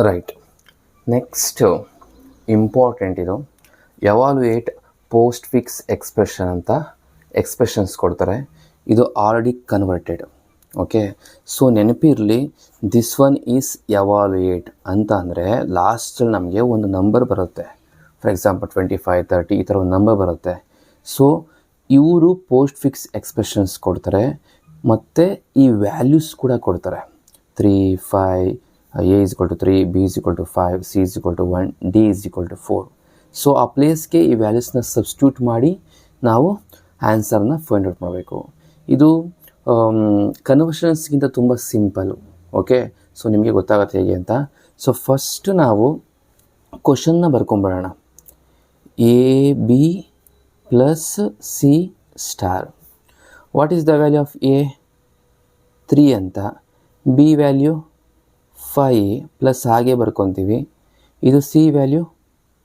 Right. Next important ಇದು, ಎವಾಲ್ಯುಯೇಟ್ post fix expression ಅಂತ expressions ಕೊಡ್ತಾರೆ. ಇದು ಆಲ್ರೆಡಿ ಕನ್ವರ್ಟೆಡ್. ಓಕೆ, ಸೊ ನೆನಪಿರಲಿ, ದಿಸ್ ಒನ್ ಈಸ್ ಎವಾಲ್ಯುಯೇಟ್ ಅಂತ ಅಂದರೆ ಲಾಸ್ಟಲ್ಲಿ ನಮಗೆ ಒಂದು ನಂಬರ್ ಬರುತ್ತೆ. ಫಾರ್ ಎಕ್ಸಾಂಪಲ್ 25, 30 ಈ ಥರ ಒಂದು ನಂಬರ್ ಬರುತ್ತೆ. ಸೊ ಇವರು ಪೋಸ್ಟ್ ಫಿಕ್ಸ್ ಎಕ್ಸ್ಪ್ರೆಷನ್ಸ್ ಕೊಡ್ತಾರೆ ಮತ್ತು ಈ ವ್ಯಾಲ್ಯೂಸ್ ಕೂಡ ಕೊಡ್ತಾರೆ. 3, 5, A is equal to 3, B is equal to 5, C is equal to 1, D is equal to 4. So ಆ ಪ್ಲೇಸ್ಗೆ ಈ ವ್ಯಾಲ್ಯೂಸ್ನ ಸಬ್ಸ್ಟಿಟ್ಯೂಟ್ ಮಾಡಿ ನಾವು ಆನ್ಸರ್ನ ಫೈಂಡ್ ಔಟ್ ಮಾಡಬೇಕು. ಇದು ಕನ್ವರ್ಷನ್ಸ್ಗಿಂತ ತುಂಬ ಸಿಂಪಲ್ಲು. ಓಕೆ, ಸೊ ನಿಮಗೆ ಗೊತ್ತಾಗುತ್ತೆ ಹೇಗೆ ಅಂತ. ಸೊ ಫಸ್ಟು ನಾವು ಕ್ವಶನ್ನ ಬರ್ಕೊಂಬಿಡೋಣ. AB plus C star. What is the value of A? 3 ಅಂತ. B ವ್ಯಾಲ್ಯೂ 5 ಪ್ಲಸ್ ಹಾಗೆ ಬರ್ಕೊತೀವಿ. ಇದು C ವ್ಯಾಲ್ಯೂ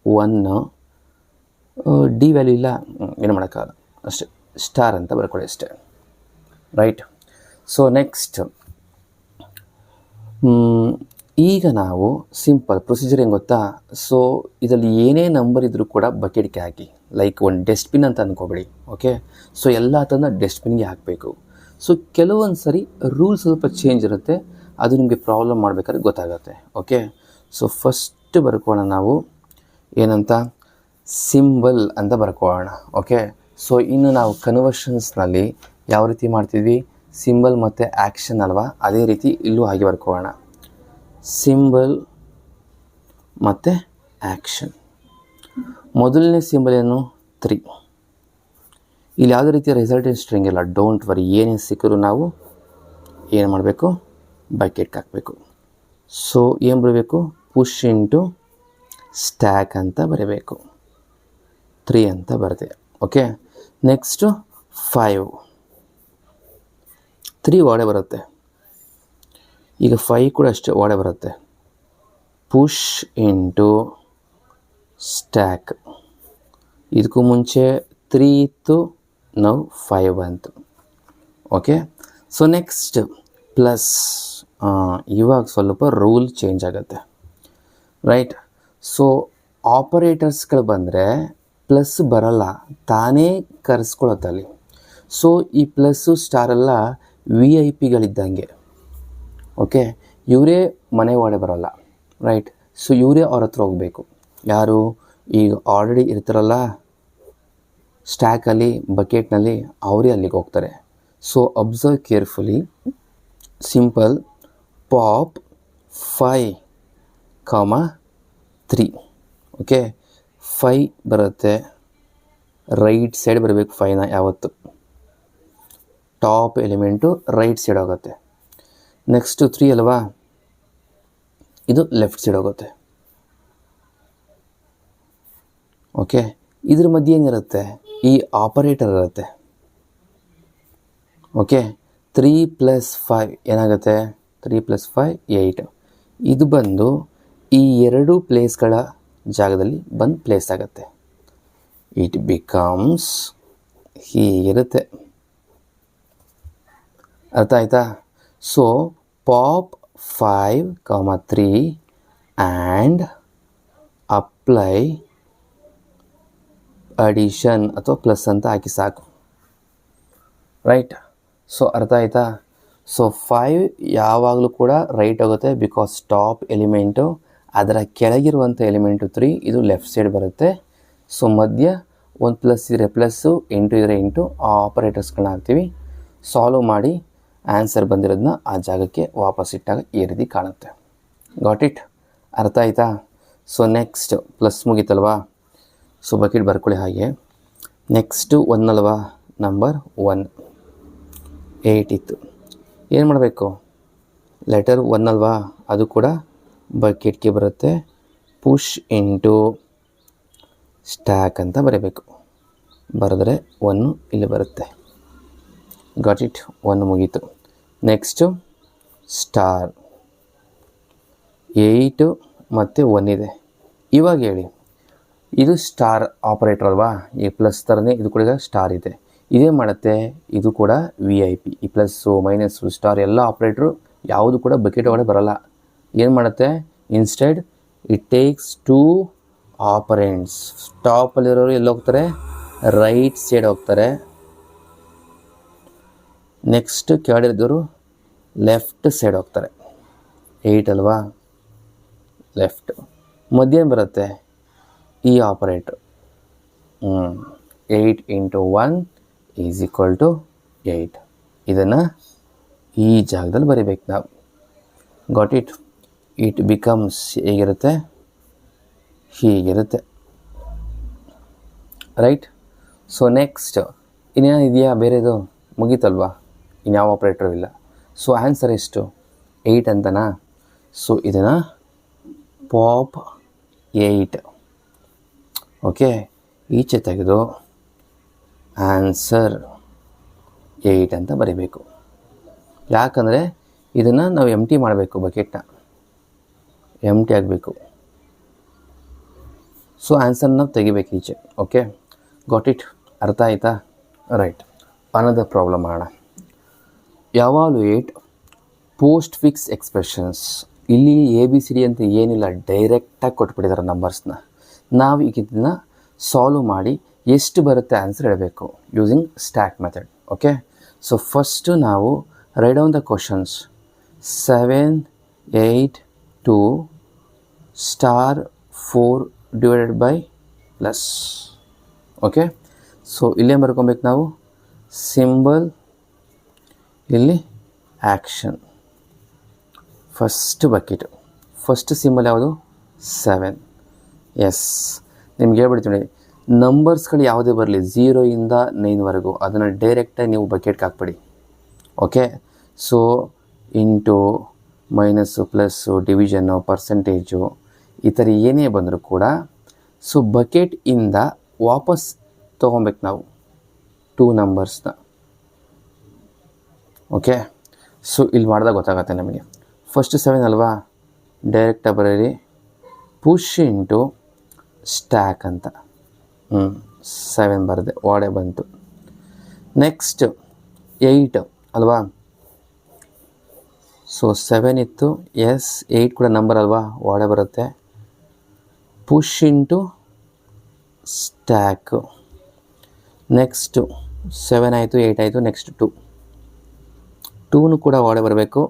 1, D ವ್ಯಾಲ್ಯೂ ಇಲ್ಲ, ಏನು ಮಾಡೋಕ್ಕಾಗಲ್ಲ, ಅಷ್ಟೇ, ಸ್ಟಾರ್ ಅಂತ ಬರ್ಕೊಳ್ಳಿ ಅಷ್ಟೇ. ರೈಟ್. ಸೊ ನೆಕ್ಸ್ಟ್ ಈಗ ನಾವು ಸಿಂಪಲ್ ಪ್ರೊಸೀಜರ್ ಏನು ಗೊತ್ತಾ? ಸೊ ಇದರಲ್ಲಿ ಏನೇ ನಂಬರ್ ಇದ್ದರೂ ಕೂಡ ಬಕೆಟ್ಗೆ ಹಾಕಿ, ಲೈಕ್ ಒಂದು ಡಸ್ಟ್ಬಿನ್ ಅಂತ ಅಂದ್ಕೊಬೇಡಿ. ಓಕೆ, ಸೊ ಎಲ್ಲ ತಂದು ಡಸ್ಟ್ಬಿನ್ಗೆ ಹಾಕಬೇಕು. ಸೊ ಕೆಲವೊಂದು ಸರಿ ರೂಲ್ ಸ್ವಲ್ಪ ಚೇಂಜ್ ಇರುತ್ತೆ, ಅದು ನಿಮಗೆ ಪ್ರಾಬ್ಲಮ್ ಮಾಡಬೇಕಾದ್ರೆ ಗೊತ್ತಾಗುತ್ತೆ. ಓಕೆ, ಸೊ ಫಸ್ಟ್ ಬರ್ಕೊಳ್ಳೋಣ ನಾವು ಏನಂತ, ಸಿಂಬಲ್ ಅಂತ ಬರ್ಕೊಳ್ಳೋಣ. ಓಕೆ, ಸೊ ಇನ್ನು ನಾವು ಕನ್ವರ್ಷನ್ಸ್ನಲ್ಲಿ ಯಾವ ರೀತಿ ಮಾಡ್ತಿದ್ವಿ, ಸಿಂಬಲ್ ಮತ್ತು ಆ್ಯಕ್ಷನ್ ಅಲ್ವಾ, ಅದೇ ರೀತಿ ಇಲ್ಲೂ ಹಾಗೆ ಬರ್ಕೊಳ್ಳೋಣ. ಸಿಂಬಲ್ ಮತ್ತು ಆ್ಯಕ್ಷನ್. ಮೊದಲನೇ ಸಿಂಬಲ್ ಏನು? 3. ಇಲ್ಲಿ ಯಾವುದೇ ರೀತಿಯ ರಿಸಲ್ಟೆಂಟ್ ಸ್ಟ್ರಿಂಗ್ ಇಲ್ಲ, ಡೋಂಟ್ ವರಿ. ಏನೇ ಸಿಕ್ಕರೂ ನಾವು ಏನು ಮಾಡಬೇಕು, ಬಕೆಟ್ಗೆ ಹಾಕಬೇಕು. ಸೊ ಏನು ಬರಬೇಕು, ಪುಷ್ ಇಂಟು ಸ್ಟ್ಯಾಕ್ ಅಂತ ಬರೀಬೇಕು. 3 ಅಂತ ಬರುತ್ತೆ. Okay, next 5. 3 ಒಡೆ ಬರುತ್ತೆ. ಈಗ 5 ಕೂಡ ಅಷ್ಟೇ ಒಡೆ ಬರುತ್ತೆ. Push into stack. ಇದಕ್ಕೂ ಮುಂಚೆ 3 ಇತ್ತು, ನಾವು 5 ಬಂತು. Okay, so next plus. ಇವಾಗ ಸ್ವಲ್ಪ ರೂಲ್ ಚೇಂಜ್ ಆಗುತ್ತೆ. ರೈಟ್. ಸೊ ಆಪರೇಟರ್ಸ್ಗಳು ಬಂದರೆ ಪ್ಲಸ್ ಬರಲ್ಲ, ತಾನೇ ಕರೆಸ್ಕೊಳತ್ತಲ್ಲಿ. ಸೊ ಈ ಪ್ಲಸ್ಸು ಸ್ಟಾರೆಲ್ಲ VIP ಗಳಿದ್ದಂಗೆ. ಓಕೆ, ಇವರೇ ಮನೆ ಒಳಗೆ ಬರೋಲ್ಲ. ರೈಟ್. ಸೊ ಇವರೇ ಅವ್ರ ಹತ್ರ ಹೋಗಬೇಕು. ಯಾರು? ಈಗ ಆಲ್ರೆಡಿ ಇರ್ತಾರಲ್ಲ ಸ್ಟ್ಯಾಕಲ್ಲಿ, ಬಕೆಟ್ನಲ್ಲಿ, ಅವರೇ ಅಲ್ಲಿಗೆ ಹೋಗ್ತಾರೆ. So observe carefully. Simple pop 5, 3. Okay, 5 ಬರುತ್ತೆ, ರೈಟ್ ಸೈಡ್ ಬರಬೇಕು. 5ನ ಯಾವತ್ತು ಟಾಪ್ ಎಲಿಮೆಂಟು ರೈಟ್ ಸೈಡ್ ಹೋಗುತ್ತೆ. ನೆಕ್ಸ್ಟು 3 ಅಲ್ವಾ, ಇದು ಲೆಫ್ಟ್ ಸೈಡ್ ಹೋಗುತ್ತೆ. ಓಕೆ, ಇದ್ರ ಮಧ್ಯೆ ಏನಿರುತ್ತೆ, ಈ ಆಪರೇಟರ್ ಇರುತ್ತೆ. ಓಕೆ, 3 + 5 ಏನಾಗುತ್ತೆ, 3 + 5 8. ಇದು ಬಂದು ಈ 2 ಪ್ಲೇಸ್ಗಳ ಜಾಗದಲ್ಲಿ ಬಂದು ಪ್ಲೇಸ್ ಆಗುತ್ತೆ. ಇಟ್ ಬಿಕಮ್ಸ್ ಹೀಗಿರುತ್ತೆ. ಅರ್ಥ ಆಯ್ತಾ? So pop 5, 3 and apply addition ಅಥವಾ ಪ್ಲಸ್ ಅಂತ ಹಾಕಿ ಸಾಕು. ರೈಟ್. ಸೊ ಅರ್ಥ ಆಯ್ತಾ? ಸೊ 5 ಯಾವಾಗಲೂ ಕೂಡ ರೈಟ್ ಹೋಗುತ್ತೆ, ಬಿಕಾಸ್ ಟಾಪ್ ಎಲಿಮೆಂಟು, ಅದರ ಕೆಳಗಿರುವಂಥ ಎಲಿಮೆಂಟು 3, ಇದು ಲೆಫ್ಟ್ ಸೈಡ್ ಬರುತ್ತೆ. ಸೊ ಮಧ್ಯ ಒಂದು ಪ್ಲಸ್ ಇದ್ರೆ ಪ್ಲಸ್ಸು, ಇಂಟು ಇದ್ರೆ ಇಂಟು, ಆ ಆಪರೇಟರ್ಸ್ಗಳನ್ನ ಹಾಕ್ತೀವಿ. ಸಾಲ್ವ್ ಮಾಡಿ ಆನ್ಸರ್ ಬಂದಿರೋದನ್ನ ಆ ಜಾಗಕ್ಕೆ ವಾಪಸ್ ಇಟ್ಟಾಗ ಈ ರೀತಿ ಕಾಣುತ್ತೆ. Got it? ಅರ್ಥ ಆಯ್ತಾ? ಸೊ ನೆಕ್ಸ್ಟ್ ಪ್ಲಸ್ ಮುಗೀತಲ್ವಾ, ಸೊ ಬಕೆಟ್ ಬರ್ಕೊಳ್ಳಿ ಹಾಗೆ. ನೆಕ್ಸ್ಟು 1 ಅಲ್ವಾ, ನಂಬರ್ 1, 8 ಇತ್ತು. ಏನು ಮಾಡಬೇಕು, ಲೆಟರ್ 1 ಅಲ್ವಾ, ಅದು ಕೂಡ ಬಕೆಟ್ಗೆ ಬರುತ್ತೆ. ಪುಷ್ ಇಂಟು ಸ್ಟ್ಯಾಕ್ ಅಂತ ಬರೀಬೇಕು. ಬರೆದ್ರೆ 1 ಇಲ್ಲಿ ಬರುತ್ತೆ. Got it? 1 ಮುಗೀತು. Next star. 8 ಮತ್ತು 1 ಇದೆ. ಇವಾಗ ಹೇಳಿ, ಇದು ಸ್ಟಾರ್ ಆಪರೇಟರ್ ಅಲ್ವಾ, ಈ ಪ್ಲಸ್ ಥರನೇ ಇದು ಕೂಡ ಸ್ಟಾರ್ ಇದೆ. ಇದೇ ಮಾಡುತ್ತೆ, ಇದು ಕೂಡ VIP. ಈ ಪ್ಲಸ್ಸು ಮೈನಸ್ಸು ಸ್ಟಾರ್ ಎಲ್ಲ ಆಪ್ರೇಟ್ರು ಯಾವುದು ಕೂಡ ಬಕೆಟ್ ಒಳಗಡೆ ಬರೋಲ್ಲ. ಏನು ಮಾಡುತ್ತೆ, ಇನ್ಸ್ಟೆಡ್ ಇಟ್ ಟೇಕ್ಸ್ 2 ಆಪರೆಂಟ್ಸ್. ಟಾಪಲ್ಲಿರೋರು ಎಲ್ಲಿ ಹೋಗ್ತಾರೆ? ರೈಟ್ ಸೈಡ್ ಹೋಗ್ತಾರೆ. ನೆಕ್ಸ್ಟ್ ಕೆಳಗಿದ್ದವರು ಲೆಫ್ಟ್ ಸೈಡ್ ಹೋಗ್ತಾರೆ. 8 ಅಲ್ವಾ, ಲೆಫ್ಟ್. ಮಧ್ಯ ಏನು ಬರುತ್ತೆ? ಈ ಆಪರೇಟ್ರ್. 8 × 1 = 8. ಇದನ್ನು ಈ ಜಾಗದಲ್ಲಿ ಬರಿಬೇಕು ನಾವು. Got it? ಇಟ್ ಬಿಕಮ್ಸ್ ಹೇಗಿರುತ್ತೆ? ಹೀಗಿರುತ್ತೆ. ರೈಟ್. ಸೊ ನೆಕ್ಸ್ಟ್ ಇನ್ನೇನು ಇದೆಯಾ ಬೇರೆದು? ಮುಗೀತಲ್ವಾ? ಇನ್ಯಾವ ಆಪ್ರೇಟ್ರು ಇಲ್ಲ. ಸೊ ಆನ್ಸರ್ ಎಷ್ಟು? 8 ಅಂತನಾ? ಸೊ ಇದನ್ನು ಪಾಪ್ 8 ಓಕೆ ಈಚೆ ತೆಗೆದು ಆನ್ಸರ್ 8 ಅಂತ ಬರಿಬೇಕು. ಯಾಕಂದರೆ ಇದನ್ನು ನಾವು ಎಂಟಿ ಮಾಡಬೇಕು, ಬಕೆಟ್ನ ಎಂಟಿ ಆಗಬೇಕು. ಸೊ ಆನ್ಸರ್ನ ನಾವು ತೆಗಿಬೇಕು ಈಚೆ. Okay, got it? ಅರ್ಥ ಆಯಿತಾ? ರೈಟ್. ಅನದರ್ ಪ್ರಾಬ್ಲಮ್ ಮಾಡೋಣ. ಎವಾಲ್ಯುಯೇಟ್ ಪೋಸ್ಟ್ ಫಿಕ್ಸ್ ಎಕ್ಸ್ಪ್ರೆಷನ್ಸ್. ಇಲ್ಲಿ ABCD ಅಂತ ಏನಿಲ್ಲ, ಡೈರೆಕ್ಟಾಗಿ ಕೊಟ್ಬಿಟ್ಟಿದ್ದಾರೆ ನಂಬರ್ಸ್ನ. ನಾವು ಈಗ ಇದನ್ನು ಸಾಲ್ವ್ ಮಾಡಿ ಎಷ್ಟು ಬರುತ್ತೆ ಆನ್ಸರ್ ಹೇಳಬೇಕು using stack method. Okay, so first ನಾವು write down the questions. 7, 8, 2 star 4 divided by plus. Okay, so ಇಲ್ಲೇ ಬರ್ಕೊಬೇಕು ನಾವು ಸಿಂಬಲ್, ಇಲ್ಲಿ action. First bucket, first symbol ಯಾವುದು? 7. ಎಸ್, ನಿಮ್ಗೆ ಹೇಳ್ಬಿಡ್ತೀನಿ, ನಂಬರ್ಸ್ಗಳು ಯಾವುದೇ ಬರಲಿ 0 ಇಂದ 9ವರೆಗೂ ಅದನ್ನು ಡೈರೆಕ್ಟಾಗಿ ನೀವು ಬಕೆಟ್ಗೆ ಹಾಕ್ಬಿಡಿ. Okay, so into minus plus division percentage ಈ ಥರ ಏನೇ ಬಂದರೂ ಕೂಡ ಸೊ ಬಕೆಟ್ ಇಂದ ವಾಪಸ್ ತೊಗೊಬೇಕು ನಾವು 2 ನಂಬರ್ಸ್ನ. ಓಕೆ, ಸೊ ಇಲ್ಲಿ ಮಾಡಿದಾಗ ಗೊತ್ತಾಗತ್ತೆ ನಮಗೆ. ಫಸ್ಟ್ 7 ಅಲ್ವಾ, ಡೈರೆಕ್ಟಾಗಿ ಬರೀರಿ ಪುಷ್ ಇಂಟು ಸ್ಟ್ಯಾಕ್ ಅಂತ. 7 ಬರದೆ ವಾಡೆ ಬಂತು. ನೆಕ್ಸ್ಟ್ 8 ಅಲ್ವಾ, ಸೊ 7 ಇತ್ತು. ಎಸ್, 8 ಕೂಡ ನಂಬರ್ ಅಲ್ವಾ, ವಾಡೆ ಬರುತ್ತೆ. Push into ಸ್ಟ್ಯಾಕು. ನೆಕ್ಸ್ಟು 7 ಆಯಿತು, 8 ಆಯಿತು. ನೆಕ್ಸ್ಟ್ 2 ಕೂಡ ವಾಡೆ ಬರಬೇಕು.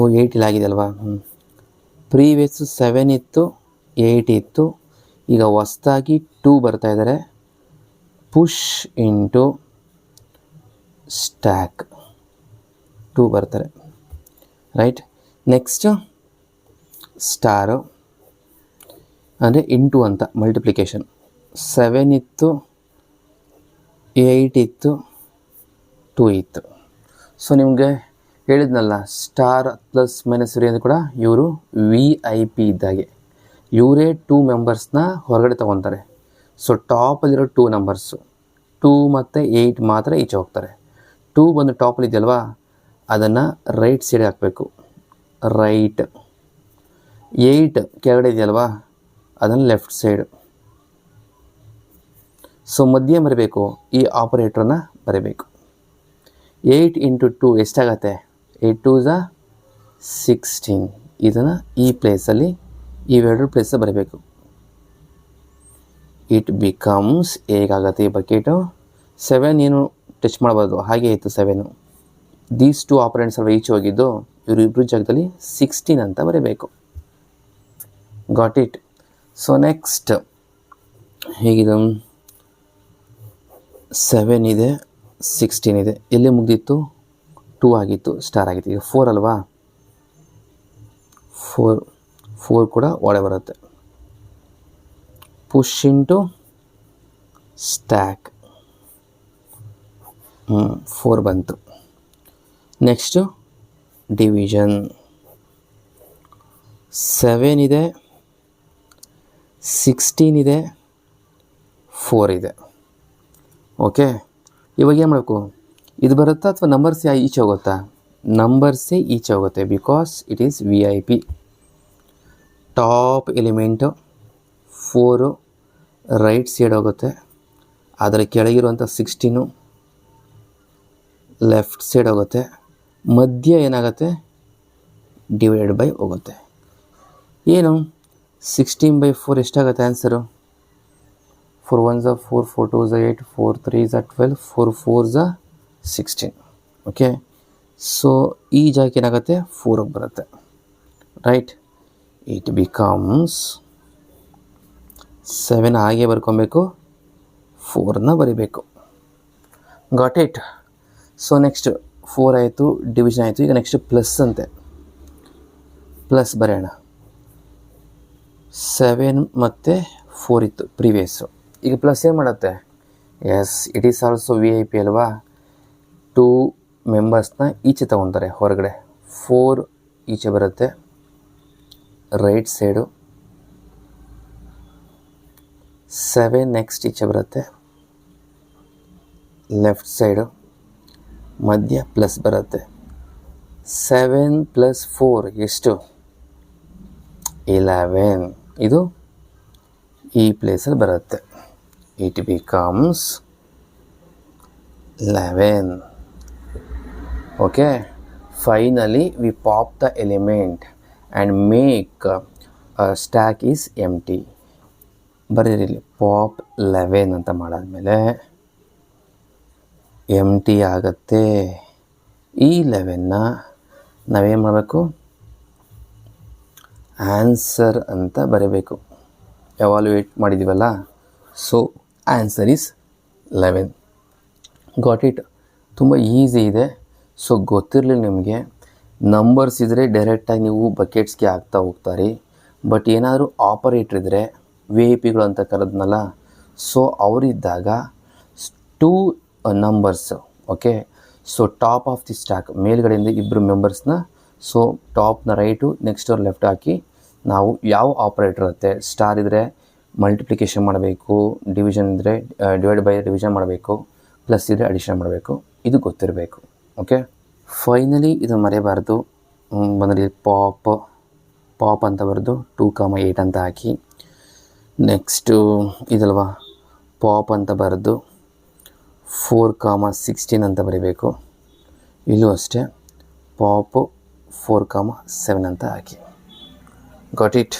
8 ಇಲ್ಲಿ ಆಗಿದೆ ಅಲ್ವಾ. ಪ್ರೀವಿಯಸ್ಸು 7 ಇತ್ತು, 8 ಇತ್ತು. ಈಗ ಹೊಸ್ದಾಗಿ 2 ಬರ್ತಾ ಇದ್ದಾರೆ. ಪುಷ್ ಇಂಟು ಸ್ಟ್ಯಾಕ್ 2 ಬರ್ತಾರೆ. ರೈಟ್. ನೆಕ್ಸ್ಟು ಸ್ಟಾರು ಅಂದರೆ ಇಂಟು ಅಂತ ಮಲ್ಟಿಪ್ಲಿಕೇಶನ್. 7 ಇತ್ತು, 8 ಇತ್ತು, 2 ಇತ್ತು. ಸೊ ನಿಮಗೆ ಹೇಳಿದ್ನಲ್ಲ, ಸ್ಟಾರ್ ಪ್ಲಸ್ ಮೈನಸ್ ಇರೋ ಕೂಡ ಇವರು VIP ಇದ್ದಾಗೆ. ಇವರೇ 2 ಮೆಂಬರ್ಸ್ನ ಹೊರಗಡೆ ತೊಗೊತಾರೆ. ಸೊ ಟಾಪಲ್ಲಿರೋ 2 ನಂಬರ್ಸು 2 ಮತ್ತು 8 ಮಾತ್ರ ಈಚೆ ಹೋಗ್ತಾರೆ. 2 ಬಂದು ಟಾಪಲ್ಲಿ ಇದೆಯಲ್ವಾ, ಅದನ್ನು ರೈಟ್ ಸೈಡ್ ಹಾಕಬೇಕು. ರೈಟ್. 8 ಕೆಳಗಡೆ ಇದೆಯಲ್ವಾ, ಅದನ್ನು ಲೆಫ್ಟ್ ಸೈಡ್. ಸೊ ಮಧ್ಯೆ ಬರಬೇಕು, ಈ ಆಪರೇಟ್ರನ್ನ ಬರೀಬೇಕು. 8 × 2 ಎಷ್ಟಾಗತ್ತೆ? 8 2 16. ಇದನ್ನು ಈ ಪ್ಲೇಸಲ್ಲಿ ಇವೆರಡು ಪ್ಲೇಸಲ್ಲಿ ಬರೀಬೇಕು. ಇಟ್ ಬಿಕಮ್ಸ್ ಹೇಗಾಗತ್ತೆ ಈ ಬಕೆಟು? 7 ಏನು ಟಚ್ ಮಾಡಬಾರ್ದು, ಹಾಗೆ ಇತ್ತು 7. ದೀಸ್ 2 ಆಪರೆಂಟ್ಸ್ ಅಲ್ವ ಈಚೆ ಹೋಗಿದ್ದು, ಇವರು ಇಬ್ಬರು ಜಾಗದಲ್ಲಿ 16 ಅಂತ ಬರೀಬೇಕು. Got it? ಸೊ ನೆಕ್ಸ್ಟ್ ಹೇಗಿದು? 7 ಇದೆ, 16 ಇದೆ. ಎಲ್ಲಿ ಮುಗ್ದಿತ್ತು? 2 ಆಗಿತ್ತು, ಸ್ಟಾರ್ ಆಗಿತ್ತು. ಈಗ 4 ಅಲ್ವಾ, 4 ಕೂಡ ಒಡೆ ಬರುತ್ತೆ. Push into stack. 4 ಬಂತು. Next division. 7 ಇದೆ, 16 ಇದೆ, 4 ಇದೆ. ಓಕೆ, ಇವಾಗ ಏನು ಮಾಡಬೇಕು? ಇದು ಬರುತ್ತಾ ಅಥವಾ ನಂಬರ್ಸ್ ಈಚೆ ಹೋಗುತ್ತಾ? ನಂಬರ್ಸೇ ಈಚೆ ಹೋಗುತ್ತೆ, because it is VIP. Top element 4 right side ಹೋಗುತ್ತೆ. ಅದರ ಕೆಳಗಿರುವಂಥ 16 ಲೆಫ್ಟ್ ಸೈಡ್ ಹೋಗುತ್ತೆ. ಮಧ್ಯ ಏನಾಗುತ್ತೆ? ಡಿವೈಡೆಡ್ ಬೈ ಹೋಗುತ್ತೆ. ಏನು 16/4 ಎಷ್ಟಾಗುತ್ತೆ answer? 4 1s 4, 4 2s 8, 4 3s 12, 4 4s 16. Okay, so ಈ ಜಾಗಕ್ಕೆ ಏನಾಗುತ್ತೆ 4 ಬರುತ್ತೆ, ರೈಟ್. ಇಟ್ ಬಿಕಮ್ಸ್ 7 ಹಾಗೆ ಬರ್ಕೊಬೇಕು, 4ನ ಬರಿಬೇಕು. Got it. ಸೊ ನೆಕ್ಸ್ಟ್ 4 ಆಯಿತು, ಡಿವಿಷನ್ ಆಯಿತು. ಈಗ ನೆಕ್ಸ್ಟ್ ಪ್ಲಸ್ ಅಂತೆ, ಪ್ಲಸ್ ಬರೆಯೋಣ. 7 ಮತ್ತು 4 ಇತ್ತು ಪ್ರೀವಿಯಸ್ಸು. ಈಗ ಪ್ಲಸ್ ಏನು ಮಾಡುತ್ತೆ? Yes, it is also VIP ಅಲ್ವಾ. 2 ಮೆಂಬರ್ಸ್ನ ಈಚೆ ತೊಗೊತಾರೆ ಹೊರಗಡೆ. 4 ಈಚೆ ಬರುತ್ತೆ ರೈಟ್ ಸೈಡು, 7 ನೆಕ್ಸ್ಟ್ ಈಚೆ ಬರುತ್ತೆ ಲೆಫ್ಟ್ ಸೈಡು, ಮಧ್ಯ ಪ್ಲಸ್ ಬರುತ್ತೆ. 7 + 4 ಎಷ್ಟು? 11. ಇದು ಈ ಪ್ಲೇಸಲ್ಲಿ ಬರುತ್ತೆ. It becomes 11. Okay, finally we pop the element and make stack is empty. ಬರೀರಿ ಪಾಪ್ 11 ಅಂತ ಮಾಡಾದ್ಮೇಲೆ ಎಂಟಿ ಆಗುತ್ತೆ. ಈ 11ನ ನಾವೇನು ಮಾಡಬೇಕು? ಆನ್ಸರ್ ಅಂತ ಬರೀಬೇಕು. ಎವಾಲ್ಯುಯೇಟ್ ಮಾಡಿದ್ದೀವಲ್ಲ, so answer is 11. Got it. ತುಂಬ ಈಸಿ ಇದೆ. ಸೊ ಗೊತ್ತಿರಲಿಲ್ಲ ನಿಮಗೆ, ನಂಬರ್ಸ್ ಇದ್ದರೆ ಡೈರೆಕ್ಟಾಗಿ ನೀವು ಬಕೆಟ್ಸ್ಗೆ ಹಾಕ್ತಾ ಹೋಗ್ತಾರೆ. ಬಟ್ ಏನಾದರೂ ಆಪರೇಟ್ರ್ ಇದ್ದರೆ VIP ಅಂತ ಕರೆದ್ನಲ್ಲ, ಸೊ ಅವರಿದ್ದಾಗ 2 numbers. Okay, so top of the stack, ಮೇಲ್ಗಡೆಯಿಂದ 2 ಮೆಂಬರ್ಸ್ನ, ಸೊ ಟಾಪ್ನ ರೈಟು, ನೆಕ್ಸ್ಟ್ ಅವ್ರ ಲೆಫ್ಟ್ ಹಾಕಿ ನಾವು ಯಾವ ಆಪರೇಟರ್ ಇರುತ್ತೆ, ಸ್ಟಾರ್ ಇದ್ದರೆ ಮಲ್ಟಿಪ್ಲಿಕೇಶನ್ ಮಾಡಬೇಕು, ಡಿವಿಷನ್ ಇದ್ದರೆ ಡಿವೈಡ್ ಬೈ ಡಿವಿಷನ್ ಮಾಡಬೇಕು, ಪ್ಲಸ್ ಇದ್ದರೆ ಅಡಿಷನ್ ಮಾಡಬೇಕು. ಇದು ಗೊತ್ತಿರಬೇಕು. ಓಕೆ, ಫೈನಲಿ ಇದು ಮರೆಯಬಾರ್ದು. ಬಂದರೆ ಪಾಪ್ ಅಂತ ಬರೆದು 2, 8 ಅಂತ ಹಾಕಿ, ನೆಕ್ಸ್ಟು ಇದಲ್ವಾ ಪಾಪ್ ಅಂತ ಬರೆದು 4, 16 ಅಂತ ಬರೀಬೇಕು. ಇಲ್ಲೂ ಅಷ್ಟೇ ಪಾಪು 4, 7 ಅಂತ ಹಾಕಿ. Got it.